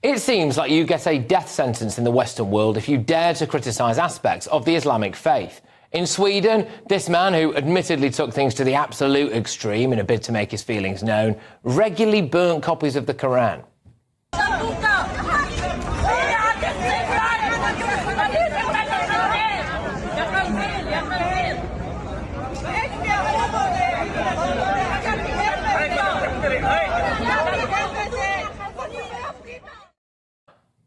It seems like you get a death sentence in the Western world if you dare to criticise aspects of the Islamic faith. In Sweden, this man, who admittedly took things to the absolute extreme in a bid to make his feelings known, regularly burnt copies of the Quran.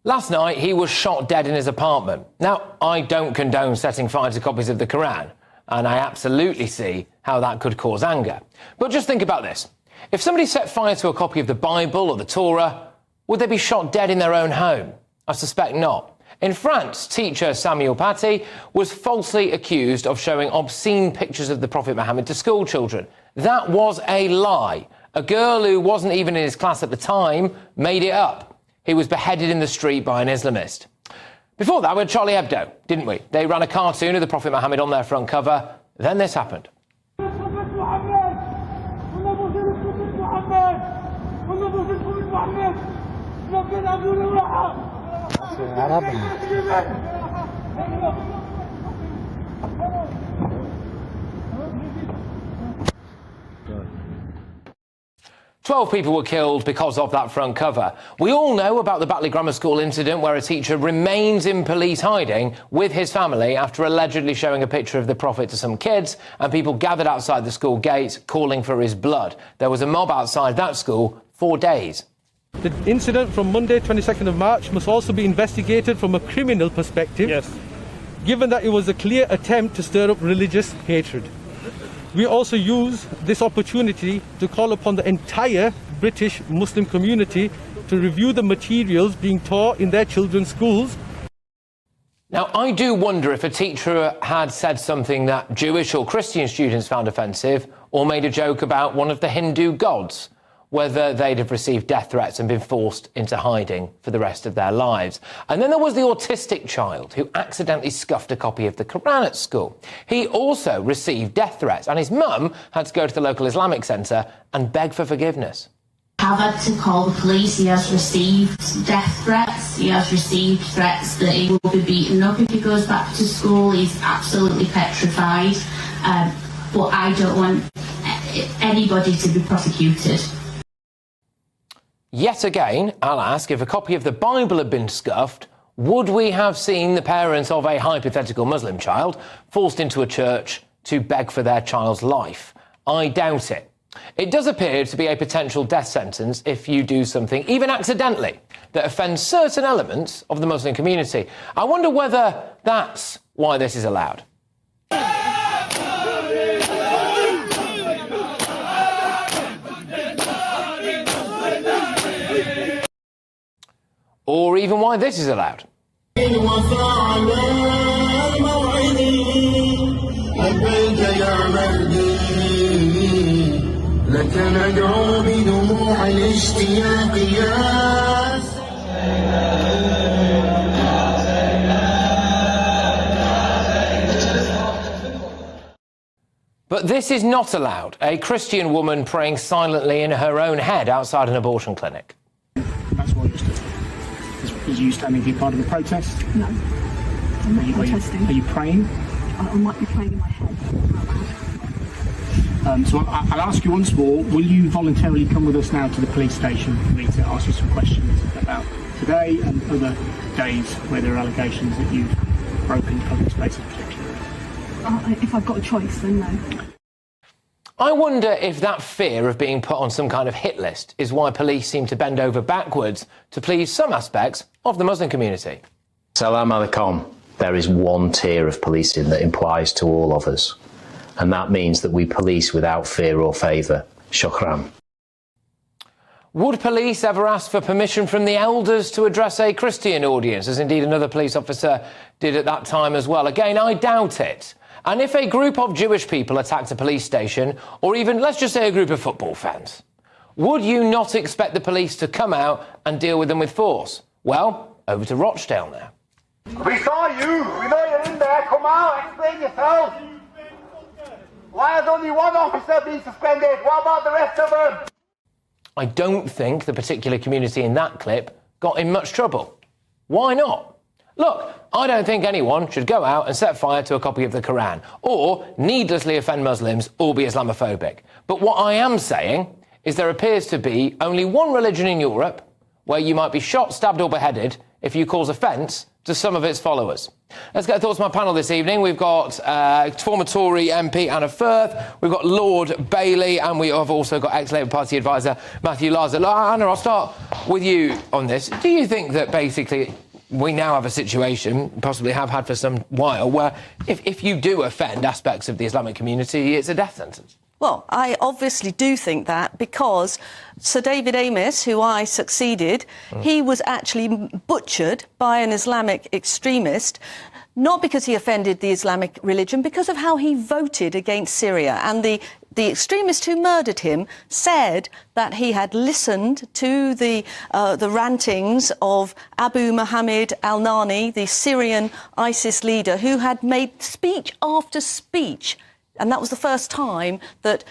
'Last night, he was shot dead in his apartment. Now, I don't condone setting fire to copies of the Quran, and I absolutely see how that could cause anger. But just think about this. If somebody set fire to a copy of the Bible or the Torah, would they be shot dead in their own home? I suspect not. In France, teacher Samuel Paty was falsely accused of showing obscene pictures of the Prophet Muhammad to school children. That was a lie. A girl who wasn't even in his class at the time made it up. He was beheaded in the street by an Islamist. Before that, we had Charlie Hebdo, didn't we? They ran a cartoon of the Prophet Muhammad on their front cover. Then this happened. Twelve people were killed because of that front cover. We all know about the Batley Grammar School incident where a teacher remains in police hiding with his family after allegedly showing a picture of the Prophet to some kids, and people gathered outside the school gates calling for his blood. There was a mob outside that school for days. The incident from Monday, 22nd of March, must also be investigated from a criminal perspective, yes, given that it was a clear attempt to stir up religious hatred. We also use this opportunity to call upon the entire British Muslim community to review the materials being taught in their children's schools. Now, I do wonder if a teacher had said something that Jewish or Christian students found offensive, or made a joke about one of the Hindu gods, whether they'd have received death threats and been forced into hiding for the rest of their lives. And then there was the autistic child who accidentally scuffed a copy of the Quran at school. He also received death threats, and his mum had to go to the local Islamic centre and beg for forgiveness. I've had to call the police. He has received death threats. He has received threats that he will be beaten up if he goes back to school. He's absolutely petrified. But I don't want anybody to be prosecuted. Yet again, I'll ask, if a copy of the Bible had been scuffed, would we have seen the parents of a hypothetical Muslim child forced into a church to beg for their child's life? I doubt it. It does appear to be a potential death sentence if you do something, even accidentally, that offends certain elements of the Muslim community. I wonder whether that's why this is allowed. Or even why this is allowed. But this is not allowed. A Christian woman praying silently in her own head outside an abortion clinic. That's what you stood for. Is you standing here part of the protest? No, I'm not protesting. Are you praying? I might be praying in my head. So I'll ask you once more, will you voluntarily come with us now to the police station for me to ask you some questions about today and other days where there are allegations that you've broken public space of protection? If I've got a choice, then no. I wonder if that fear of being put on some kind of hit list is why police seem to bend over backwards to please some aspects of the Muslim community. Salam alaikum. There is one tier of policing that applies to all of us, and that means that we police without fear or favour. Shukran. Would police ever ask for permission from the elders to address a Christian audience, as indeed another police officer did at that time as well? Again, I doubt it. And if a group of Jewish people attacked a police station, or even, let's just say, a group of football fans, would you not expect the police to come out and deal with them with force? Well, over to Rochdale now. We saw you. We know you're in there. Come out. Explain yourself. Why has only one officer been suspended? What about the rest of them? I don't think the particular community in that clip got in much trouble. Why not? Look, I don't think anyone should go out and set fire to a copy of the Quran or needlessly offend Muslims or be Islamophobic. But what I am saying is there appears to be only one religion in Europe where you might be shot, stabbed or beheaded if you cause offence to some of its followers. Let's get thoughts from my panel this evening. We've got former Tory MP Anna Firth, we've got Lord Bailey, and we have also got ex-Labour Party advisor Matthew Larser. Anna, I'll start with you on this. Do you think that basically we now have a situation, possibly have had for some while, where if you do offend aspects of the Islamic community, it's a death sentence? Well, I obviously do think that because Sir David Amis, who I succeeded, he was actually butchered by an Islamic extremist, not because he offended the Islamic religion, because of how he voted against Syria. And the extremist who murdered him said that he had listened to the rantings of Abu Muhammad al-Nani, the Syrian ISIS leader, who had made speech after speech. And that was the first time that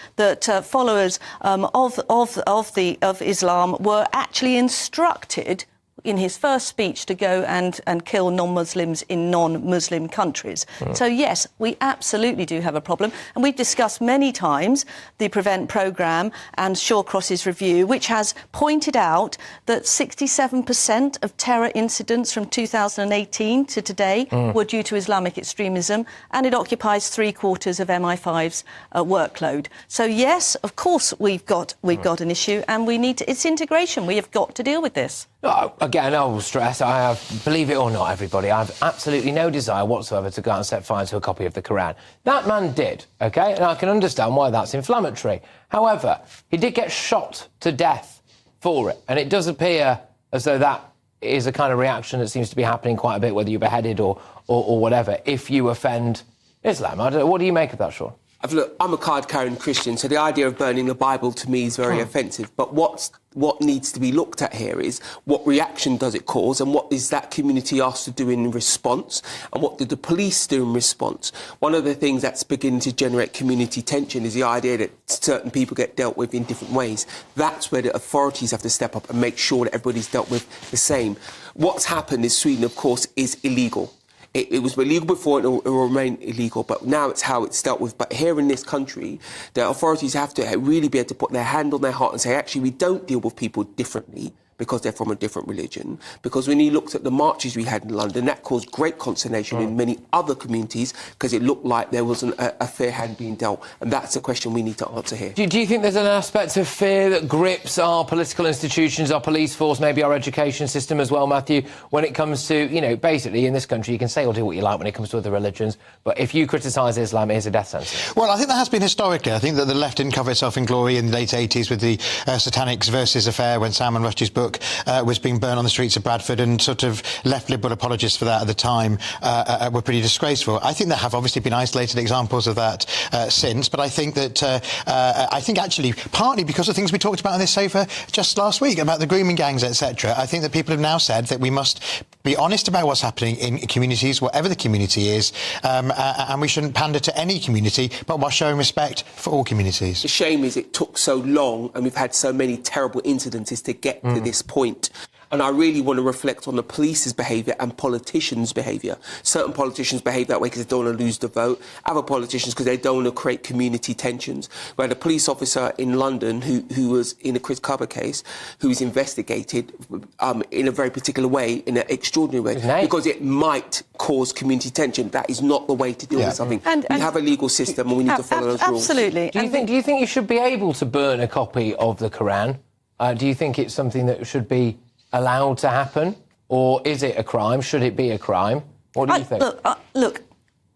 followers of Islam were actually instructed in his first speech to go and kill non-Muslims in non-Muslim countries. So, yes, we absolutely do have a problem. And we've discussed many times the Prevent programme and Shawcross's review, which has pointed out that 67% of terror incidents from 2018 to today were due to Islamic extremism, and it occupies 3/4 of MI5's workload. So, yes, of course, we've got an issue, and we need to, it's integration. We have got to deal with this. Again, I will stress, believe it or not, everybody, I have absolutely no desire whatsoever to go out and set fire to a copy of the Quran. That man did, OK? And I can understand why that's inflammatory. However, he did get shot to death for it. And it does appear as though that is a kind of reaction that seems to be happening quite a bit, whether you're beheaded or whatever, if you offend Islam. I don't know, what do you make of that, Sean? Look, I'm a card-carrying Christian, so the idea of burning the Bible to me is very offensive. But what needs to be looked at here is what reaction does it cause, and what is that community asked to do in response, and what did the police do in response? One of the things that's beginning to generate community tension is the idea that certain people get dealt with in different ways. That's where the authorities have to step up and make sure that everybody's dealt with the same. What's happened in Sweden, of course, is illegal. It was illegal before, and it will remain illegal, but now it's how it's dealt with. But here in this country, the authorities have to really be able to put their hand on their heart and say, actually, we don't deal with people differently because they're from a different religion. Because when you looked at the marches we had in London, that caused great consternation in many other communities because it looked like there wasn't a fair hand being dealt. And that's a question we need to answer here. Do you think there's an aspect of fear that grips our political institutions, our police force, maybe our education system as well, Matthew, when it comes to, you know, basically in this country you can say or do what you like when it comes to other religions, but if you criticise Islam, it is a death sentence? Well, I think that has been historically. I think that the left didn't cover itself in glory in the late 80s with the Satanics versus affair when Salman Rushdie's book was being burned on the streets of Bradford, and sort of left Liberal apologists for that at the time were pretty disgraceful. I think there have obviously been isolated examples of that since, but I think that actually partly because of things we talked about in this sofa just last week about the grooming gangs, etc. I think that people have now said that we must be honest about what's happening in communities, whatever the community is, and we shouldn't pander to any community, but while showing respect for all communities. The shame is it took so long, and we've had so many terrible incidences to get to this point. And I really want to reflect on the police's behaviour and politicians' behaviour. Certain politicians behave that way because they don't want to lose the vote. Other politicians because they don't want to create community tensions. We had a police officer in London who was in a Chris Cubber case, who was investigated in a very particular way, in an extraordinary way, because it might cause community tension. That is not the way to deal with something. And we have a legal system and we need to follow those rules. Absolutely. Do you think you should be able to burn a copy of the Quran? Do you think it's something that should be allowed to happen, or is it a crime? Should it be a crime? What do you think? Look,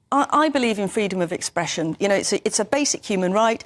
I believe in freedom of expression. You know, it's a basic human right.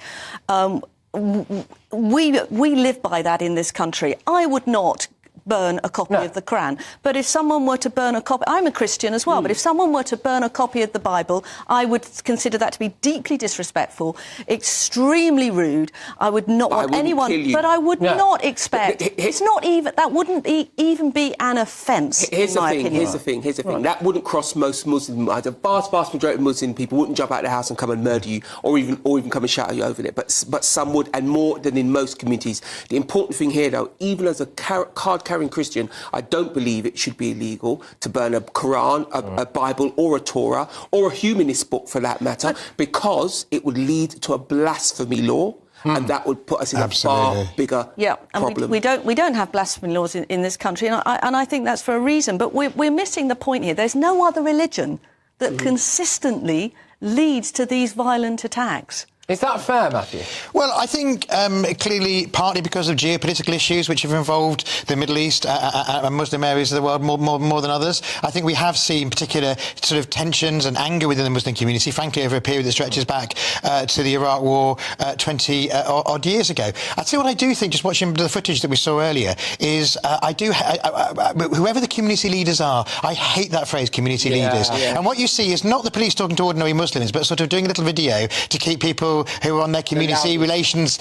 We live by that in this country. I would not burn a copy of the Quran. But if someone were to burn a copy... I'm a Christian as well, but if someone were to burn a copy of the Bible, I would consider that to be deeply disrespectful, extremely rude. I would not want anyone... But I would not expect... It's not even... That wouldn't even be an offence, in my opinion. Here's the thing. Right. That wouldn't cross most Muslim minds. A vast majority of Muslim people wouldn't jump out of the house and come and murder you, or even come and shout at you over it. But some would, and more than in most communities. The important thing here, though, even as a card-carrying carrying Christian, I don't believe it should be illegal to burn a Quran, a Bible or a Torah or a humanist book for that matter, because it would lead to a blasphemy law. And that would put us in a far bigger problem. We don't have blasphemy laws in this country, and I think that's for a reason. But we're missing the point here. There's no other religion that consistently leads to these violent attacks. Is that fair, Matthew? Well, I think clearly partly because of geopolitical issues which have involved the Middle East and Muslim areas of the world more than others. I think we have seen particular sort of tensions and anger within the Muslim community, frankly, over a period that stretches back to the Iraq War 20 odd years ago. I'd say what I do think, just watching the footage that we saw earlier, is whoever the community leaders are, I hate that phrase, community leaders. And what you see is not the police talking to ordinary Muslims, but sort of doing a little video to keep people who are on their community relations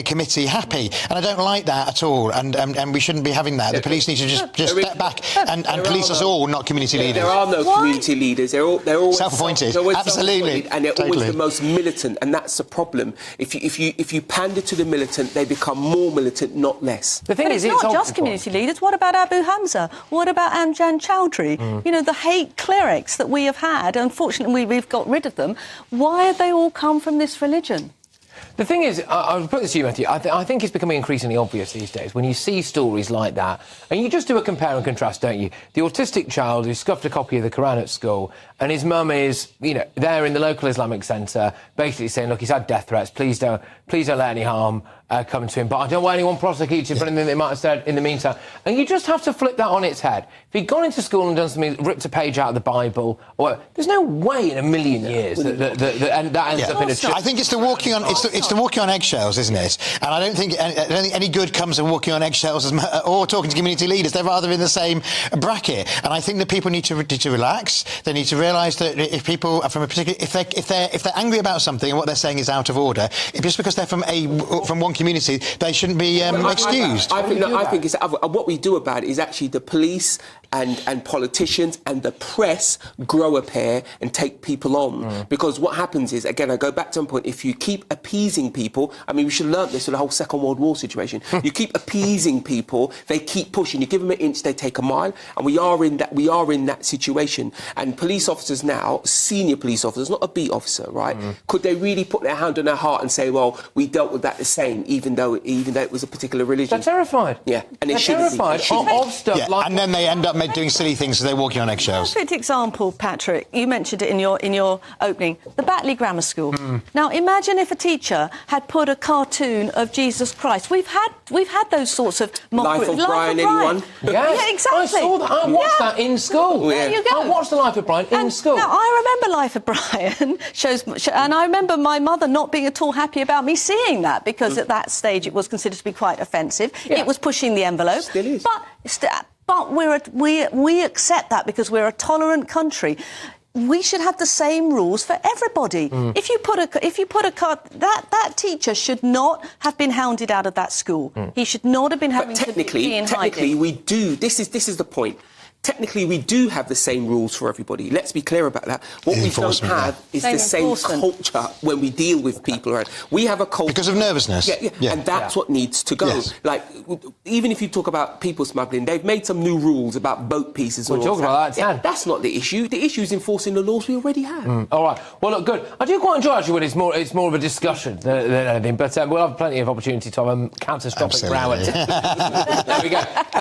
committee happy, and I don't like that at all, and we shouldn't be having that. The police need to just step back and police us all, not community leaders. There are no community leaders. They're all self-appointed. Absolutely, and they're always the most militant, and that's the problem. If you pander to the militant, they become more militant, not less. The thing is, it's not just community leaders. What about Abu Hamza? What about Amjan Chowdhury? You know, the hate clerics that we have had. Unfortunately, we've got rid of them. Why have they all come from this religion? The thing is, I'll put this to you, Matthew, I think it's becoming increasingly obvious these days when you see stories like that, and you just do a compare and contrast, don't you? The autistic child who scuffed a copy of the Quran at school, and his mum is, you know, there in the local Islamic centre, basically saying, look, he's had death threats, please don't let any harm come to him, but I don't want anyone prosecuted for anything they might have said in the meantime. And you just have to flip that on its head. If he'd gone into school and done something, ripped a page out of the Bible, or there's no way in a million years that ends up in a church. I think it's the walking on it's the walking on eggshells, isn't it? And I don't think any good comes of walking on eggshells or talking to community leaders. They're rather in the same bracket. And I think that people need to relax. They need to realise that if people are from a particular, if they're angry about something and what they're saying is out of order, just because they're from one community, they shouldn't be excused. I think it's what we do about it is actually the police and politicians and the press grow a pair and take people on. Because what happens is, again, I go back to one point, if you keep appeasing people, I mean, we should have learnt this with the whole Second World War situation. You keep appeasing people, they keep pushing. You give them an inch, they take a mile, and we are in that situation. And police officers now, senior police officers, not a beat officer, right? Could they really put their hand on their heart and say, well, we dealt with that the same, even though it was a particular religion? They're terrified. Yeah, and they're terrified of stuff like. And then they end up doing silly things, so they're walking on eggshells. Perfect example, Patrick. You mentioned it in your opening. The Batley Grammar School. Now, imagine if a teacher had put a cartoon of Jesus Christ. We've had those sorts of Life of Brian, anyone? Yes. Yeah, exactly. I saw that. I watched that in school. There you go. I watched the Life of Brian in school. Now, I remember Life of Brian and I remember my mother not being at all happy about me seeing that, because at that stage it was considered to be quite offensive. It was pushing the envelope. Still is. But we accept that because we're a tolerant country. We should have the same rules for everybody. If you put a card, that teacher should not have been hounded out of that school. He should not have been having to be in hiding. Technically, we do. This is the point. Technically, we do have the same rules for everybody. Let's be clear about that. What we don't have is the same culture when we deal with people. Right? We have a culture because of nervousness. And that's what needs to go. Yes. Like, even if you talk about people smuggling, they've made some new rules about boat pieces. We're talking about that. That's not the issue. The issue is enforcing the laws we already have. All right. Well, look, good. I do quite enjoy actually when it's more of a discussion than anything. But we'll have plenty of opportunity to have a catastrophic row. There we go.